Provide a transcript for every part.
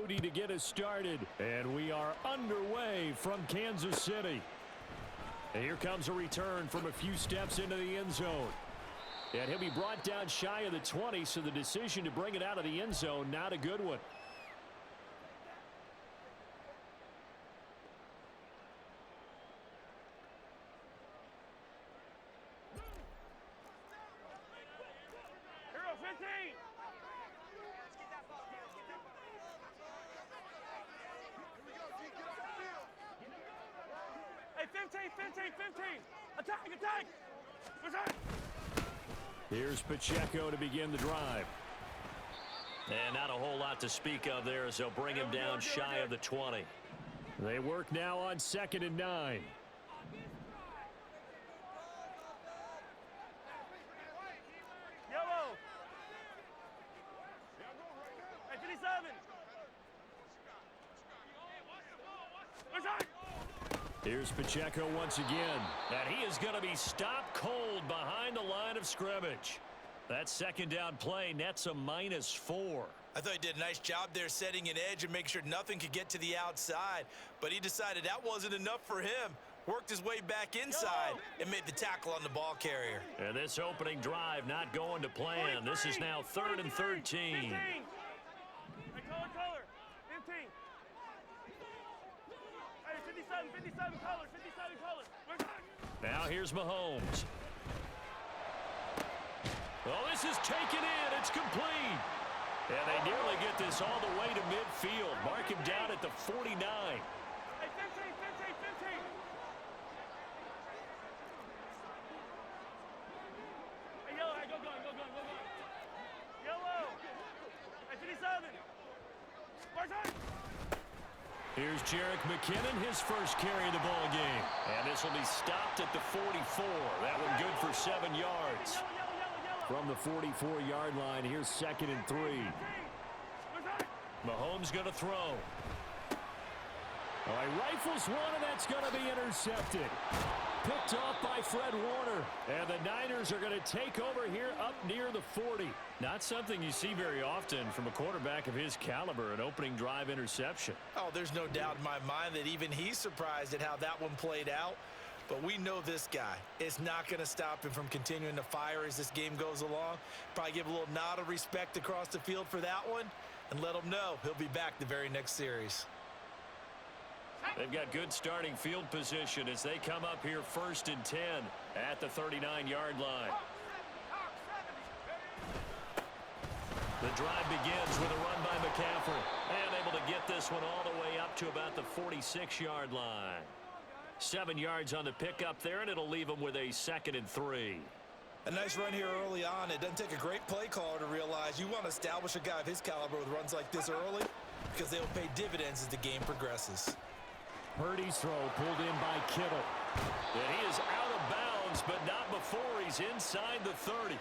Rudy to get us started. And we are underway from Kansas City. And here comes a return from a few steps into the end zone. And he'll be brought down shy of the 20, so the decision to bring it out of the end zone, not a good one. Hero 15! Hey, 15, 15, 15! Attack, attack! Attack! Here's Pacheco to begin the drive. And not a whole lot to speak of there as they'll bring him down shy of the 20. They work now on 2nd and 9. Yellow! Hey, 57! Attack! Here's Pacheco once again. And he is going to be stopped cold behind the line of scrimmage. That second down play nets a -4. I thought he did a nice job there setting an edge and making sure nothing could get to the outside. But he decided that wasn't enough for him. Worked his way back inside and made the tackle on the ball carrier. And this opening drive not going to plan. This is now 3rd and 13. 15! Hey, color! 15! Hey, 57, 57 color, 57 color. Now here's Mahomes. Oh, this is taken in. It's complete. And they nearly get this all the way to midfield. Mark him down at the 49. Hey, 15, 15, 15! Hey, yellow, hey, go gun, go gun, go gun. Yellow! Hey, 57! Martin! Here's Jerick McKinnon, his first carry of the ball game. And this will be stopped at the 44. That one good for 7 yards. Yellow, yellow, yellow, yellow! From the 44-yard line, here's 2nd and 3. Mahomes going to throw. All right, rifles one, and that's going to be intercepted. Picked off by Fred Warner. And the Niners are going to take over here up near the 40. Not something you see very often from a quarterback of his caliber, an opening drive interception. Oh, there's no doubt in my mind that even he's surprised at how that one played out. But we know this guy. It's not going to stop him from continuing to fire as this game goes along. Probably give a little nod of respect across the field for that one and let him know he'll be back the very next series. They've got good starting field position as they come up here 1st and 10 at the 39-yard line. The drive begins with a run by McCaffrey. And able to get this one all the way up to about the 46-yard line. 7 yards on the pickup there, and it'll leave them with a 2nd and 3. A nice run here early on. It doesn't take a great play caller to realize you want to establish a guy of his caliber with runs like this early because they'll pay dividends as the game progresses. Purdy's throw pulled in by Kittle. And he is out of bounds, but not before he's inside the 30.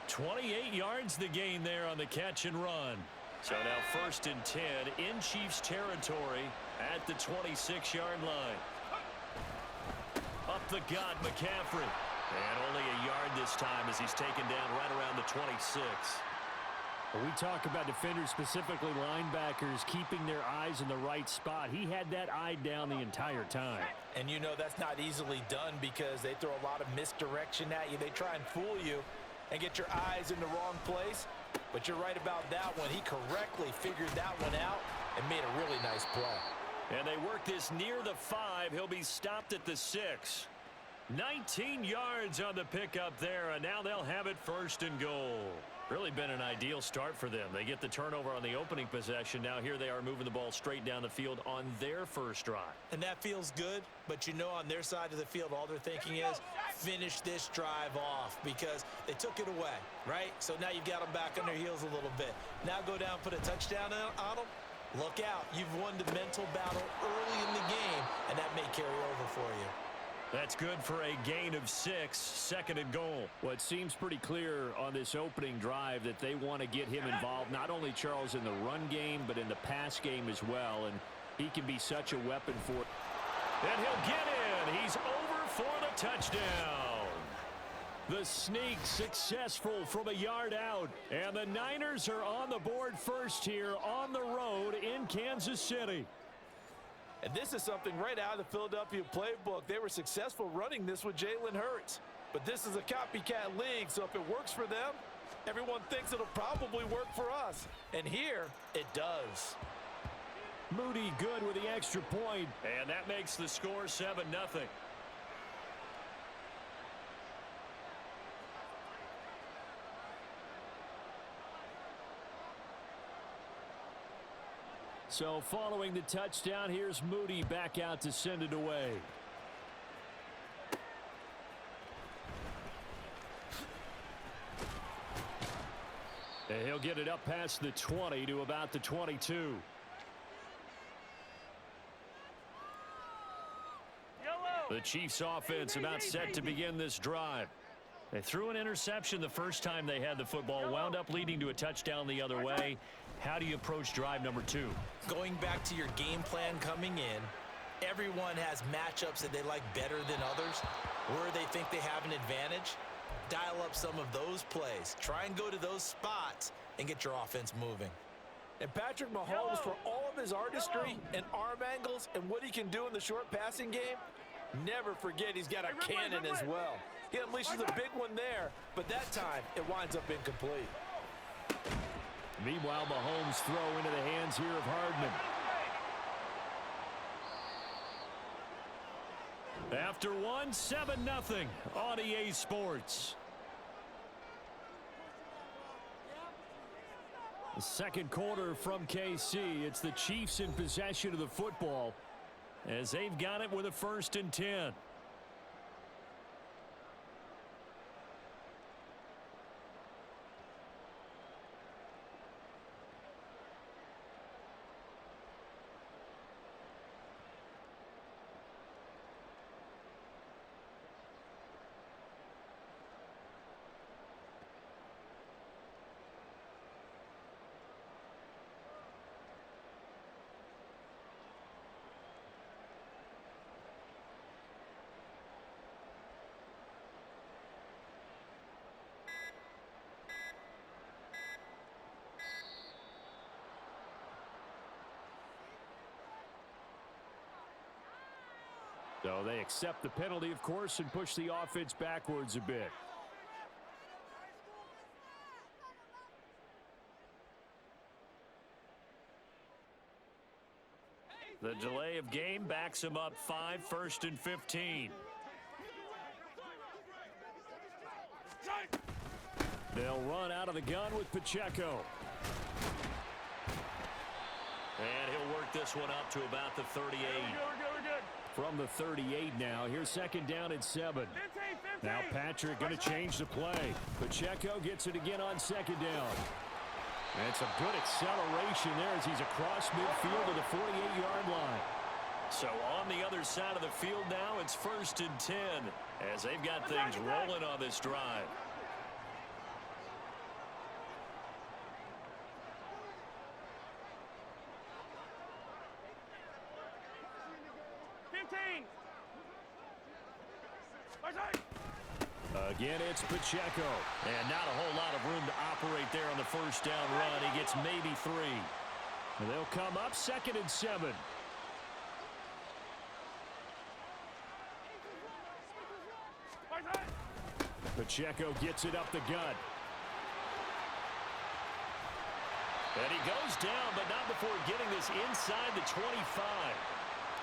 28 yards the gain there on the catch and run. So now 1st and 10 in Chiefs territory at the 26-yard line. Up the gut, McCaffrey. And only a yard this time as he's taken down right around the 26. We talk about defenders, specifically linebackers, keeping their eyes in the right spot. He had that eye down the entire time. And you know that's not easily done because they throw a lot of misdirection at you. They try and fool you and get your eyes in the wrong place. But you're right about that one. He correctly figured that one out and made a really nice play. And they work this near the 5. He'll be stopped at the 6. 19 yards on the pickup there, and now they'll have it 1st and goal. Really been an ideal start for them. They get the turnover on the opening possession. Now here they are moving the ball straight down the field on their first drive. And that feels good, but you know on their side of the field all they're thinking is finish this drive off because they took it away, right? So now you've got them back on their heels a little bit. Now go down, put a touchdown on them. Look out. You've won the mental battle early in the game, and that may carry over for you. That's good for a gain of 6, 2nd and goal. Well, it seems pretty clear on this opening drive that they want to get him involved, not only, Charles, in the run game, but in the pass game as well. And he can be such a weapon for it. And he'll get in. He's over for the touchdown. The sneak successful from a yard out. And the Niners are on the board first here on the road in Kansas City. And this is something right out of the Philadelphia playbook. They were successful running this with Jalen Hurts. But this is a copycat league, so if it works for them, everyone thinks it'll probably work for us. And here, it does. Moody good with the extra point. And that makes the score 7-0. So following the touchdown, here's Moody back out to send it away. And he'll get it up past the 20 to about the 22. The Chiefs offense about set to begin this drive. They threw an interception the first time they had the football, wound up leading to a touchdown the other way. How do you approach drive number 2? Going back to your game plan coming in, everyone has matchups that they like better than others, where they think they have an advantage. Dial up some of those plays. Try and go to those spots and get your offense moving. And Patrick Mahomes, for all of his artistry and arm angles and what he can do in the short passing game, never forget he's got a cannon as well. He unleashes a big one there, but that time it winds up incomplete. Meanwhile, Mahomes throw into the hands here of Hardman. After one, 7-0 on EA Sports. The second quarter from KC. It's the Chiefs in possession of the football as they've got it with a 1st and 10. So they accept the penalty, of course, and push the offense backwards a bit. The delay of game backs him up 5, 1st and 15. They'll run out of the gun with Pacheco. And he'll work this one up to about the 38. From the 38 now. Here's 2nd down and 7. Now Patrick going to change the play. Pacheco gets it again on 2nd down. And some good acceleration there as he's across midfield to the 48-yard line. So on the other side of the field now, it's 1st and 10 as they've got things rolling on this drive. Again, it's Pacheco. And not a whole lot of room to operate there on the 1st down run. He gets maybe 3. And they'll come up 2nd and 7. Pacheco gets it up the gut. And he goes down, but not before getting this inside the 25.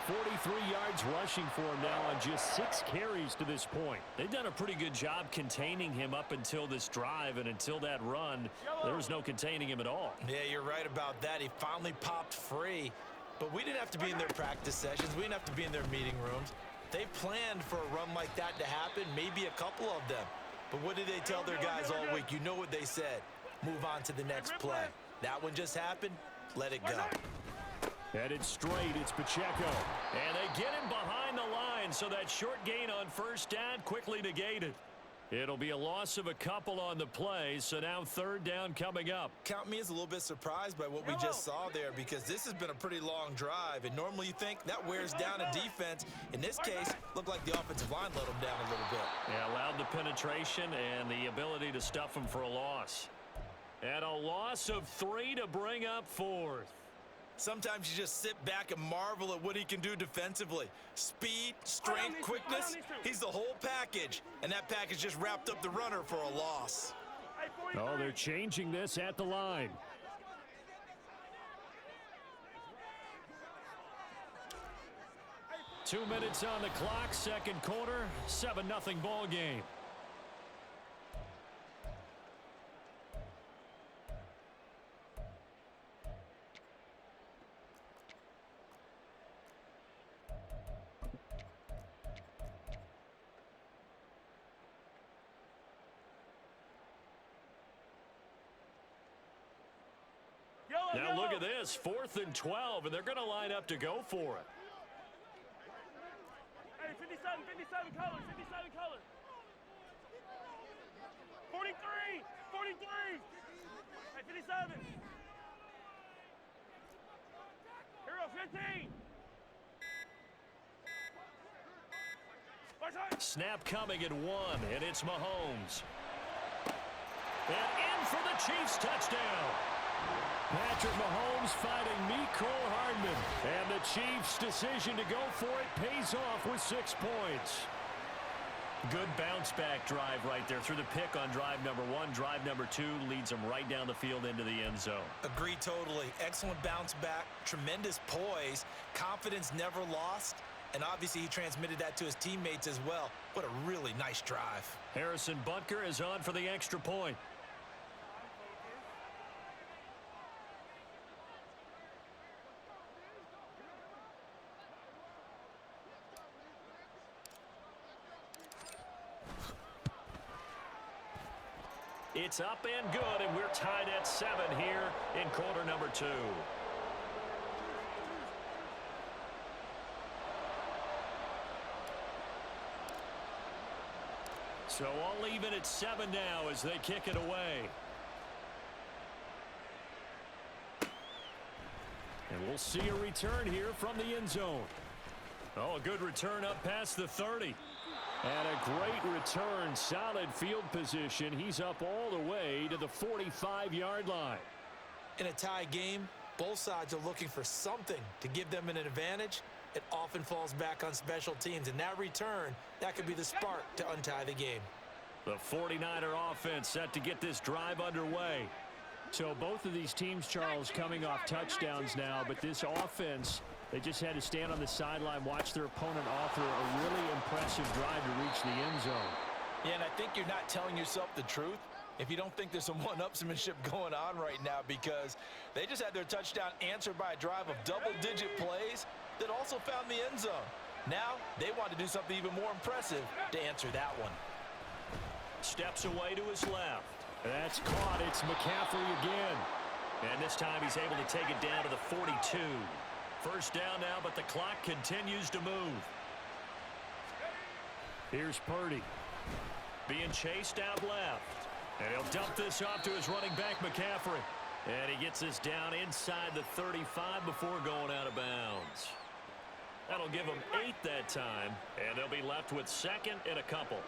43 yards rushing for him now on just 6 carries to this point. They've done a pretty good job containing him up until this drive, and until that run, there was no containing him at all. Yeah, you're right about that. He finally popped free, but we didn't have to be in their practice sessions. We didn't have to be in their meeting rooms. They planned for a run like that to happen, maybe a couple of them. But what did they tell their guys all week? You know what they said. Move on to the next play. That one just happened. Let it go. Headed straight, it's Pacheco. And they get him behind the line, so that short gain on 1st down quickly negated. It'll be a loss of a couple on the play, so now third down coming up. Count me as a little bit surprised by what we just saw there, because this has been a pretty long drive, and normally you think that wears down a defense. In this case, looked like the offensive line let them down a little bit. Yeah, allowed the penetration and the ability to stuff them for a loss. And a loss of 3 to bring up fourth. Sometimes you just sit back and marvel at what he can do defensively. Speed, strength, quickness, he's the whole package. And that package just wrapped up the runner for a loss. Oh, they're changing this at the line. Two minutes on the clock, second quarter, 7-0 ball game. Now look at this, 4th and 12, and they're going to line up to go for it. Hey, 57 colors, 57 colors. 43, 43. Hey, 57. Hero 15. Snap coming at 1, and it's Mahomes. And in for the Chiefs touchdown. Patrick Mahomes fighting Mecole Hardman. And the Chiefs' decision to go for it pays off with 6 points. Good bounce-back drive right there through the pick on drive number 1. Drive number 2 leads them right down the field into the end zone. Agree totally. Excellent bounce back, tremendous poise, confidence never lost, and obviously he transmitted that to his teammates as well. What a really nice drive. Harrison Butker is on for the extra point. It's up and good, and we're tied at 7 here in quarter number 2. So all even at 7 now as they kick it away. And we'll see a return here from the end zone. Oh, a good return up past the 30. And a great return, solid field position. He's up all the way to the 45-yard line. In a tie game, both sides are looking for something to give them an advantage. It often falls back on special teams, and that return, that could be the spark to untie the game. The 49er offense set to get this drive underway. So both of these teams, Charles, coming off touchdowns now, but this offense, they just had to stand on the sideline, watch their opponent offer a really impressive drive to reach the end zone. Yeah, and I think you're not telling yourself the truth if you don't think there's some one-upsmanship going on right now, because they just had their touchdown answered by a drive of double-digit plays that also found the end zone. Now they want to do something even more impressive to answer that one. Steps away to his left. That's caught. It's McCaffrey again. And this time he's able to take it down to the 42. First down now, but the clock continues to move. Here's Purdy. Being chased out left. And he'll dump this off to his running back, McCaffrey. And he gets this down inside the 35 before going out of bounds. That'll give them 8 that time, and they'll be left with 2nd and a couple.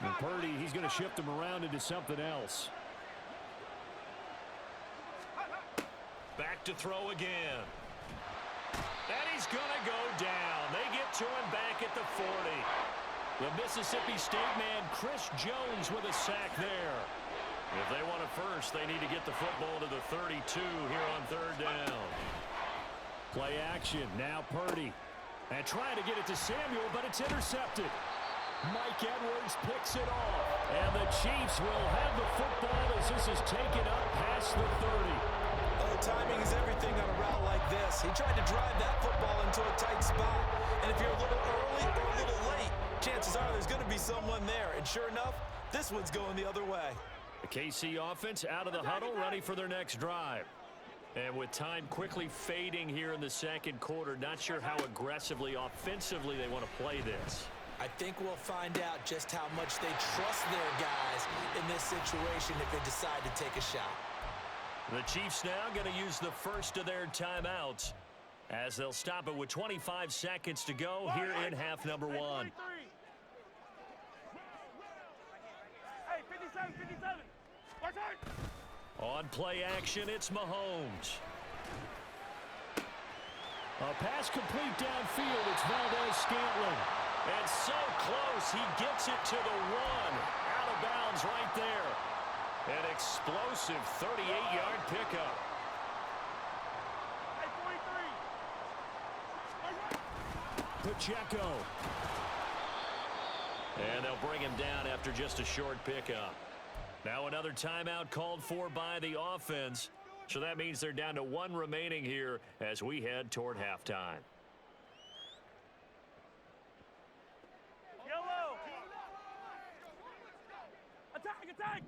And Purdy, he's going to shift them around into something else. Back to throw again. And he's going to go down. They get to him back at the 40. The Mississippi State man, Chris Jones, with a sack there. If they want a first, they need to get the football to the 32 here on third down. Play action. Now Purdy. And trying to get it to Samuel, but it's intercepted. Mike Edwards picks it off. And the Chiefs will have the football as this is taken up past the 30. Oh, timing is everything on a route like this. He tried to drive that football into a tight spot. And if you're a little early or a little late, chances are there's going to be someone there. And sure enough, this one's going the other way. The KC offense out of the huddle, ready for their next drive. And with time quickly fading here in the second quarter, not sure how aggressively, offensively they want to play this. I think we'll find out just how much they trust their guys in this situation if they decide to take a shot. The Chiefs now going to use the first of their timeouts as they'll stop it with 25 seconds to go here in half number one. Hey, 57, 57. Watch out. On play action, it's Mahomes. A pass complete downfield. It's Valdez-Scantling. And so close, he gets it to the one. Out of bounds right there. An explosive 38-yard pickup. Hey, 43. Pacheco. And they'll bring him down after just a short pickup. Now another timeout called for by the offense. So that means they're down to one remaining here as we head toward halftime. Yellow. Attack, attack.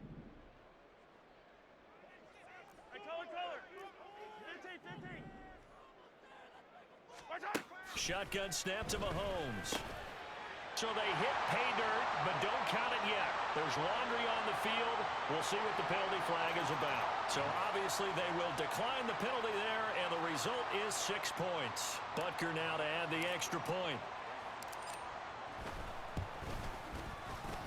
Hey, color. 15, 15. Watch out. Shotgun snap to Mahomes. So they hit pay dirt, but don't count it yet. There's laundry on the field. We'll see what the penalty flag is about. So obviously they will decline the penalty there, and the result is 6 points. Butker now to add the extra point.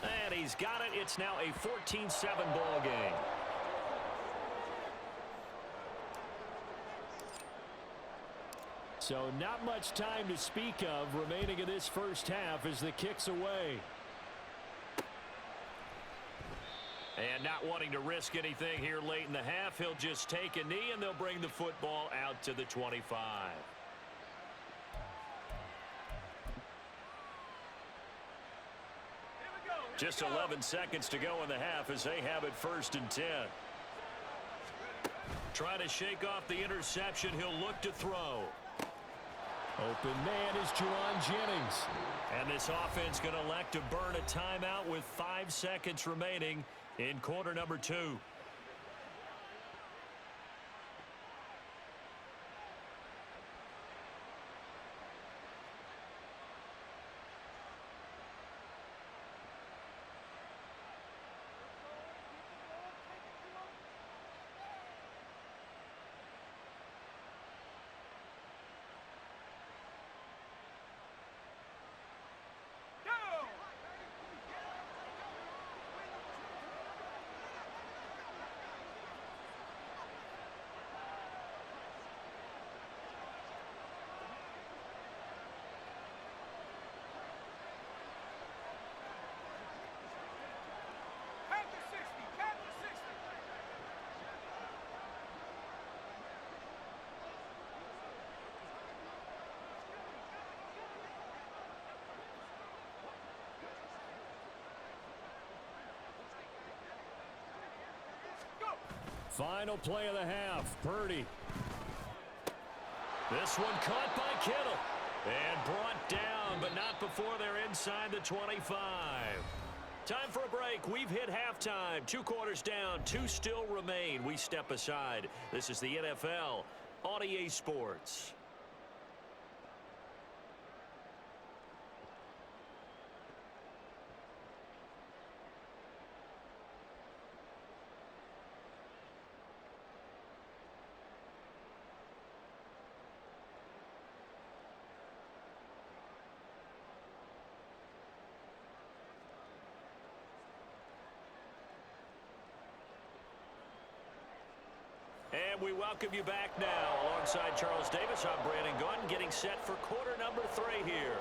And he's got it. It's now a 14-7 ball game. So not much time to speak of remaining in this first half as the kick's away. And not wanting to risk anything here late in the half, he'll just take a knee and they'll bring the football out to the 25. Just 11 seconds to go in the half as they have it 1st and 10. Trying to shake off the interception, he'll look to throw. Open man is Juwan Jennings. And this offense going to elect to burn a timeout with 5 seconds remaining in quarter number 2. Final play of the half. Purdy. This one caught by Kittle and brought down, but not before they're inside the 25. Time for a break. We've hit halftime. 2 quarters down, 2 still remain. We step aside. This is the NFL on EA Sports. And we welcome you back now. Alongside Charles Davis, I'm Brandon Gunn, getting set for quarter number 3 here.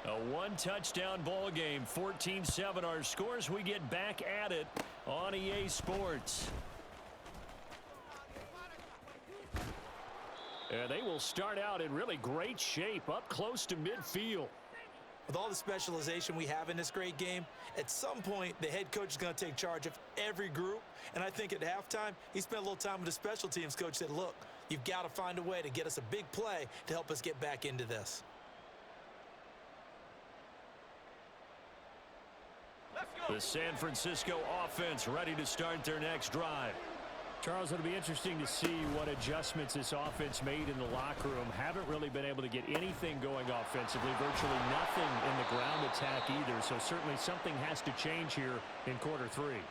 A 1-touchdown ball game, 14-7 our scores. We get back at it on EA Sports. And they will start out in really great shape up close to midfield. With all the specialization we have in this great game, at some point, the head coach is going to take charge of every group. And I think at halftime, he spent a little time with the special teams coach, said, look, you've got to find a way to get us a big play to help us get back into this. The San Francisco offense ready to start their next drive. Charles, it'll be interesting to see what adjustments this offense made in the locker room. Haven't really been able to get anything going offensively, virtually nothing in the ground attack either. So certainly something has to change here in quarter three.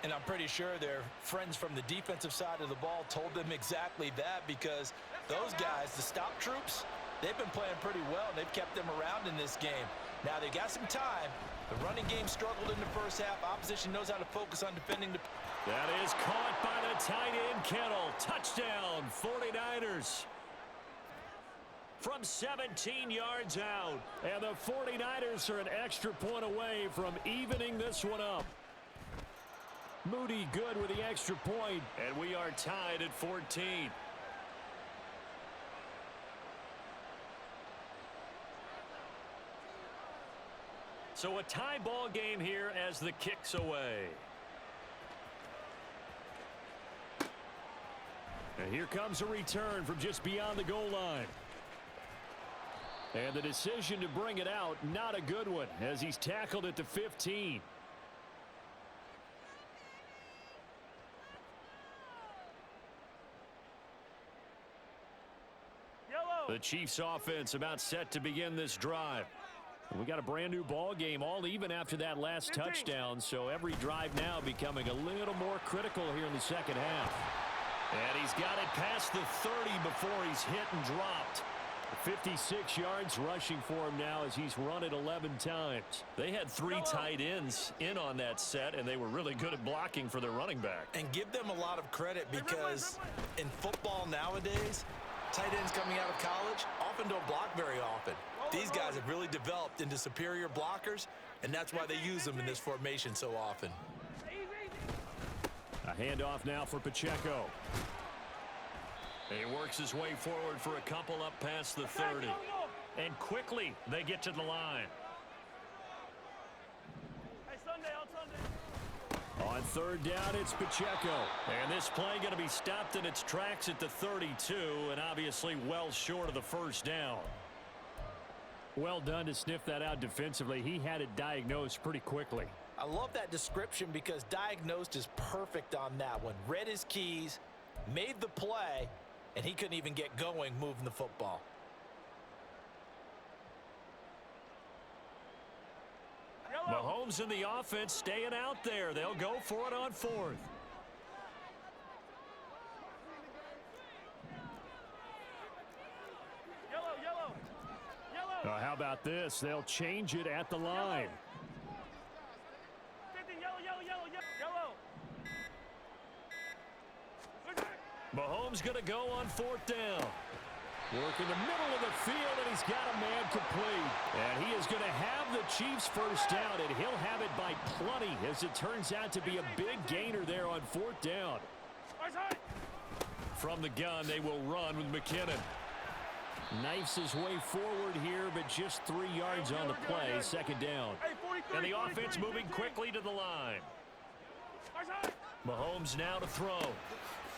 And I'm pretty sure their friends from the defensive side of the ball told them exactly that, because those guys, the stop troops, they've been playing pretty well. They've kept them around in this game. Now they got some time. The running game struggled in the first half. Opposition knows how to focus on defending the... That is caught by the tight end, Kittle. Touchdown, 49ers. From 17 yards out. And the 49ers are an extra point away from evening this one up. Moody good with the extra point. And we are tied at 14. So a tie ball game here as the kick's away. And here comes a return from just beyond the goal line. And the decision to bring it out, not a good one, as he's tackled at the 15. The Chiefs offense about set to begin this drive. We got a brand new ball game, all even after that last touchdown, so every drive now becoming a little more critical here in the second half. And he's got it past the 30 before he's hit and dropped. 56 yards rushing for him now as he's run it 11 times. They had 3 tight ends in on that set, and they were really good at blocking for their running back. And give them a lot of credit, because in football nowadays, tight ends coming out of college often don't block very often. These guys have really developed into superior blockers, and that's why they use them in this formation so often. A handoff now for Pacheco. He works his way forward for a couple up past the 30. And quickly, they get to the line. On third down, it's Pacheco. And this play going to be stopped in its tracks at the 32, and obviously well short of the first down. Well done to sniff that out defensively. He had it diagnosed pretty quickly. I love that description, because diagnosed is perfect on that one. Read his keys, made the play, and he couldn't even get going moving the football. Mahomes and the offense staying out there. They'll go for it on fourth. How about this? They'll change it at the line. Mahomes going to go on fourth down. Work in the middle of the field, and he's got a man complete. And he is going to have the Chiefs first down, and he'll have it by plenty, as it turns out to be a big gainer there on fourth down. From the gun, they will run with McKinnon. Knifes his way forward here, but just 3 yards on the play, second down. And the offense moving quickly to the line. Mahomes now to throw.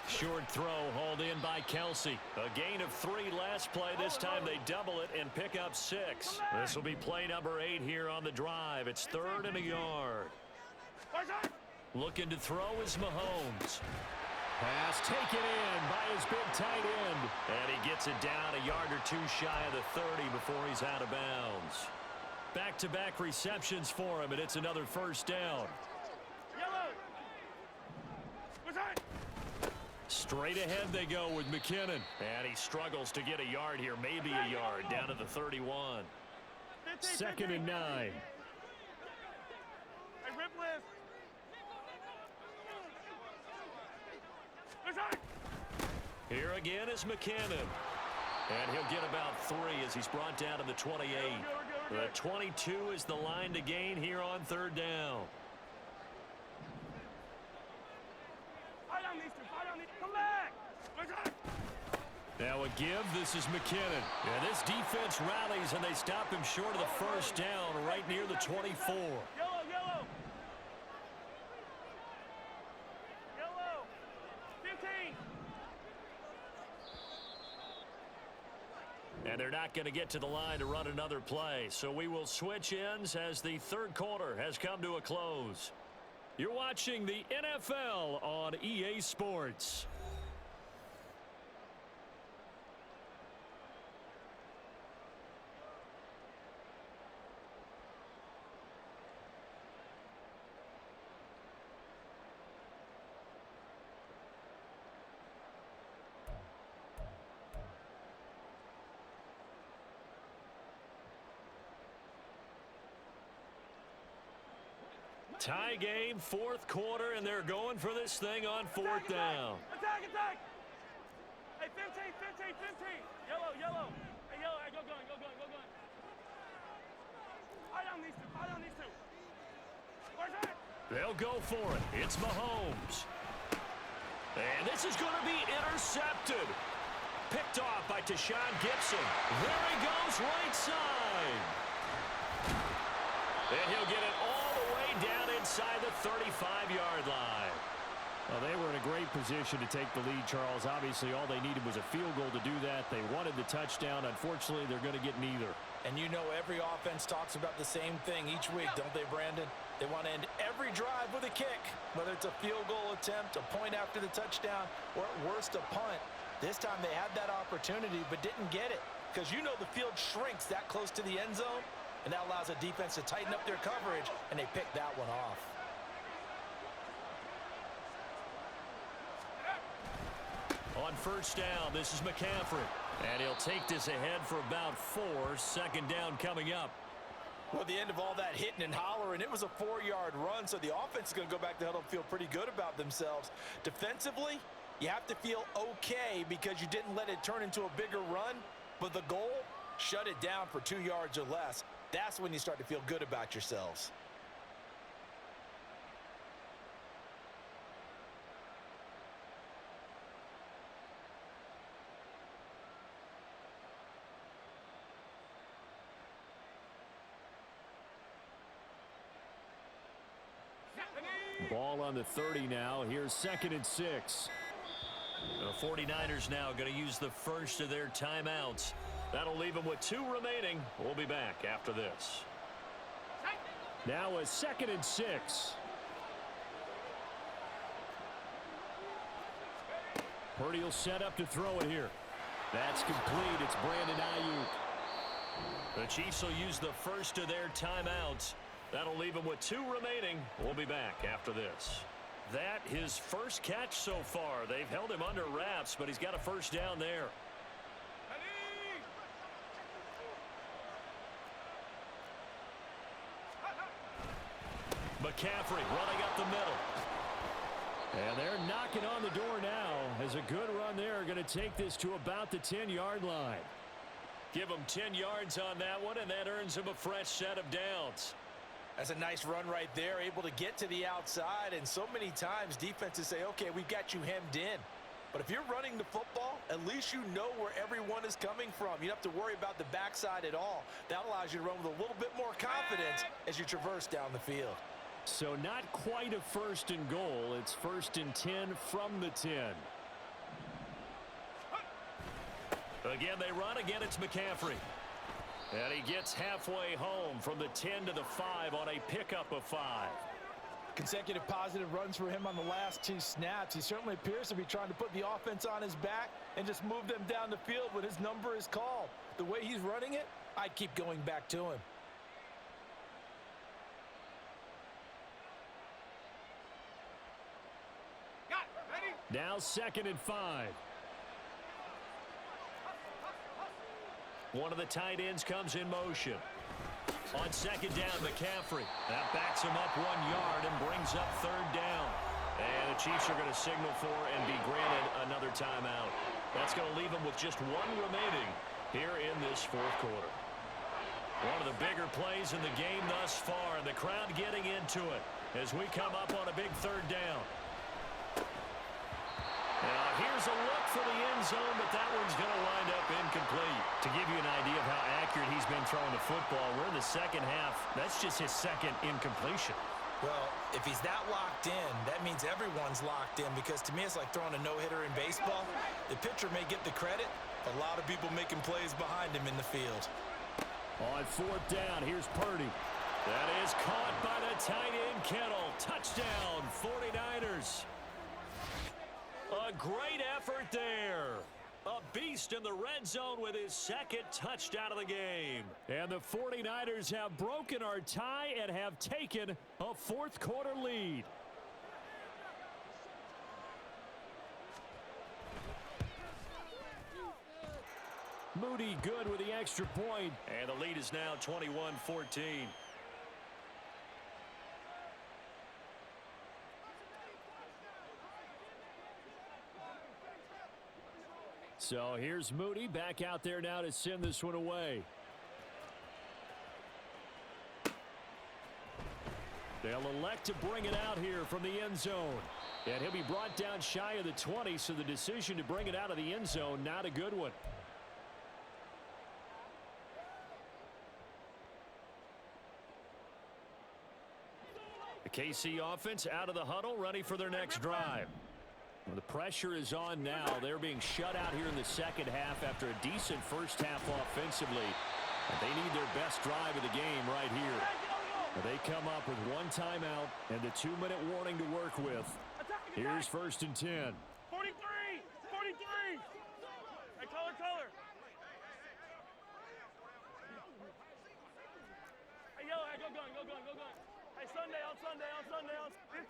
Short throw hauled in by Kelce. A gain of 3 last play. This time they double it and pick up 6. This will be play number 8 here on the drive. It's 3rd and a yard. Looking to throw is Mahomes. Pass taken in by his big tight end. And he gets it down a yard or 2 shy of the 30 before he's out of bounds. Back-to-back receptions for him, and it's another first down. Straight ahead they go with McKinnon. And he struggles to get a yard here, maybe a yard, down to the 31. 2nd and 9. Here again is McKinnon. And he'll get about 3 as he's brought down to the 28. The 22 is the line to gain here on 3rd down. Now a give. This is McKinnon. And this defense rallies, and they stop him short of the first down right near the 24. Yellow, yellow. Yellow. 15. And they're not going to get to the line to run another play. So we will switch ends as the third quarter has come to a close. You're watching the NFL on EA Sports. Tie game, fourth quarter, and they're going for this thing on fourth down. Attack, attack. Hey, 15, 15, 15. Yellow, yellow. Hey, yellow. Hey, go going, go going, go going. Fight on these two, fight on these two. Where's that? They'll go for it. It's Mahomes. And this is going to be intercepted. Picked off by Tashawn Gibson. There he goes, right side. And he'll get it all the way down inside the 35-yard line. Well, they were in a great position to take the lead, Charles. Obviously, all they needed was a field goal to do that. They wanted the touchdown. Unfortunately, they're going to get neither. And you know every offense talks about the same thing each week, don't they, Brandon? They want to end every drive with a kick, whether it's a field goal attempt, a point after the touchdown, or at worst a punt. This time they had that opportunity but didn't get it because you know the field shrinks that close to the end zone, and that allows a defense to tighten up their coverage, and they picked that one off. On first down, this is McCaffrey. And he'll take this ahead for about 4. Second down coming up. Well, the end of all that hitting and hollering, it was a 4-yard run, so the offense is going to go back to huddle and feel pretty good about themselves. Defensively, you have to feel okay because you didn't let it turn into a bigger run, but the goal, shut it down for 2 yards or less. That's when you start to feel good about yourselves. Ball on the 30 now. Here's 2nd and 6. The 49ers now going to use the first of their timeouts. That'll leave them with 2 remaining. We'll be back after this. Now a 2nd and 6. Purdy will set up to throw it here. That's complete. It's Brandon Ayuk. The Chiefs will use the first of their timeouts. That'll leave him with 2 remaining. We'll be back after this. That his first catch so far. They've held him under wraps, but he's got a first down there. McCaffrey running up the middle. And they're knocking on the door now as a good run there. Going to take this to about the 10-yard line. Give him 10 yards on that one, and that earns him a fresh set of downs. That's a nice run right there, able to get to the outside, and so many times defenses say, okay, we've got you hemmed in. But if you're running the football, at least you know where everyone is coming from. You don't have to worry about the backside at all. That allows you to run with a little bit more confidence as you traverse down the field. So not quite a 1st and goal. It's 1st and 10 from the 10. Again, they run. Again, it's McCaffrey. And he gets halfway home from the 10 to the 5 on a pickup of 5. Consecutive positive runs for him on the last 2 snaps. He certainly appears to be trying to put the offense on his back and just move them down the field when his number is called. The way he's running it, I keep going back to him. Now 2nd and 5. One of the tight ends comes in motion. On 2nd down, McCaffrey. That backs him up 1 yard and brings up 3rd down. And the Chiefs are going to signal for and be granted another timeout. That's going to leave them with just 1 remaining here in this 4th quarter. One of the bigger plays in the game thus far, and the crowd getting into it as we come up on a big 3rd down. Now here's a look for the end zone, but that one's going to wind up incomplete. To give you an idea of how accurate he's been throwing the football, we're in the second half. That's just his second incompletion. Well, if he's that locked in, that means everyone's locked in, because to me it's like throwing a no-hitter in baseball. The pitcher may get the credit. A lot of people making plays behind him in the field. On fourth down, here's Purdy. That is caught by the tight end, Kittle. Touchdown, 49ers. A great effort there. A beast in the red zone with his second touchdown of the game. And the 49ers have broken our tie and have taken a fourth quarter lead. Moody good with the extra point. And the lead is now 21-14. So here's Moody back out there now to send this one away. They'll elect to bring it out here from the end zone. And he'll be brought down shy of the 20, so the decision to bring it out of the end zone, not a good one. The KC offense out of the huddle, ready for their next drive. Well, the pressure is on now. They're being shut out here in the second half after a decent first half offensively. And they need their best drive of the game right here. They come up with one timeout and the 2-minute warning to work with. Here's first and 10. 43! 43! Hey, color. Hey, yellow, hey, go gun. Hey, Sunday, on 15.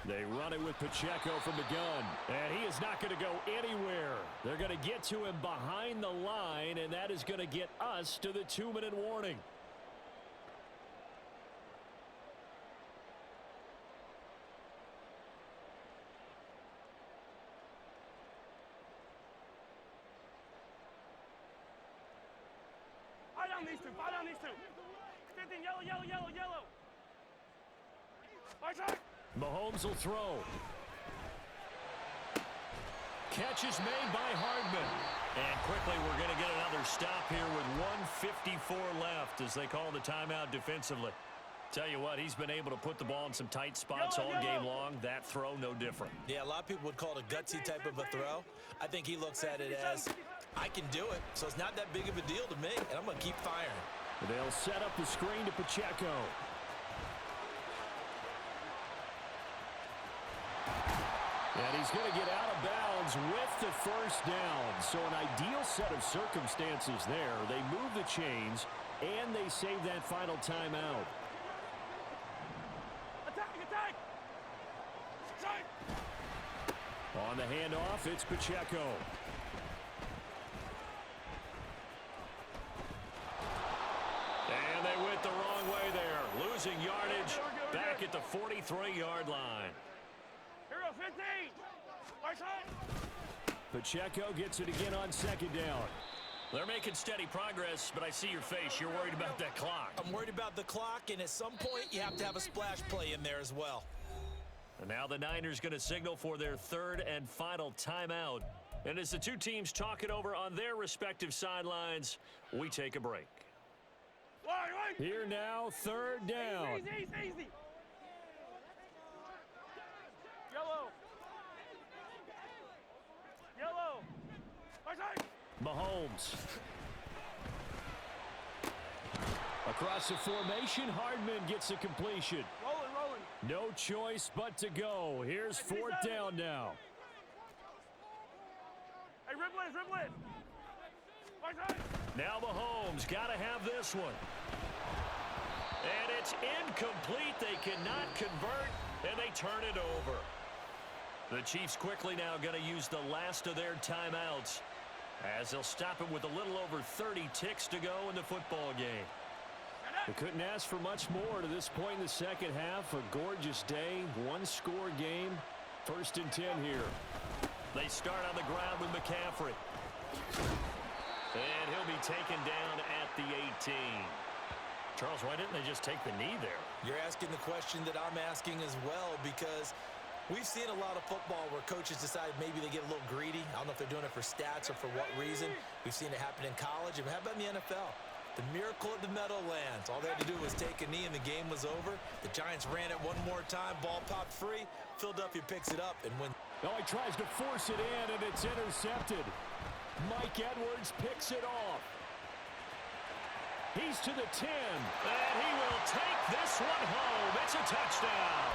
They run it with Pacheco from the gun. And he is not going to go anywhere. They're going to get to him behind the line, and that is going to get us to the 2-minute warning. Fire down these two. 15, yellow. Mahomes will throw. Catch is made by Hardman. And quickly we're going to get another stop here with 1:54 left as they call the timeout defensively. Tell you what, he's been able to put the ball in some tight spots all game long. That throw, no different. Yeah, a lot of people would call it a gutsy type of a throw. I think he looks at it as, I can do it, so it's not that big of a deal to me, and I'm going to keep firing. They'll set up the screen to Pacheco. And he's going to get out of bounds with the first down. So an ideal set of circumstances there. They move the chains, and they save that final timeout. Attack! On the handoff, it's Pacheco. And they went the wrong way there. Losing yardage back at the 43-yard line. Here we go, 15. Right side. Pacheco gets it again on second down. They're making steady progress, but I see your face. You're worried about that clock. I'm worried about the clock, and at some point you have to have a splash play in there as well. And now the Niners going to signal for their third and final timeout. And as the two teams talk it over on their respective sidelines, we take a break. Right. Here now, third down. Easy. Yellow. Right side. Mahomes. Across the formation, Hardman gets a completion. Rolling. No choice but to go. Here's fourth down now. Hey, riblet. Right side. Now Mahomes got to have this one. And it's incomplete. They cannot convert, and they turn it over. The Chiefs quickly now going to use the last of their timeouts as they'll stop it with a little over 30 ticks to go in the football game. They couldn't ask for much more to this point in the second half. A gorgeous day, one-score game. First and 10 here. They start on the ground with McCaffrey. And he'll be taken down at the 18. Charles, why didn't they just take the knee there? You're asking the question that I'm asking as well, because We've seen a lot of football where coaches decide maybe they get a little greedy. I don't know if they're doing it for stats or for what reason. We've seen it happen in college. And how about in the NFL? The miracle of the Meadowlands. All they had to do was take a knee and the game was over. The Giants ran it one more time. Ball popped free. Philadelphia picks it up and wins. Oh, he tries to force it in, and it's intercepted. Mike Edwards picks it off. He's to the 10. And he will take this one home. It's a touchdown.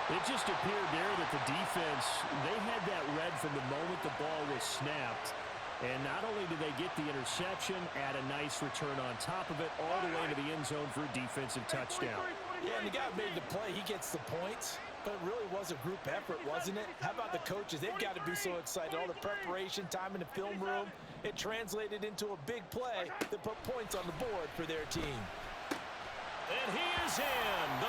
It just appeared there that the defense, they had that read from the moment the ball was snapped. And not only did they get the interception, add a nice return on top of it, all the way to the end zone for a defensive touchdown. Yeah, and the guy made the play. He gets the points. But it really was a group effort, wasn't it? How about the coaches? They've got to be so excited. All the preparation, time in the film room, it translated into a big play that put points on the board for their team. And he is in. The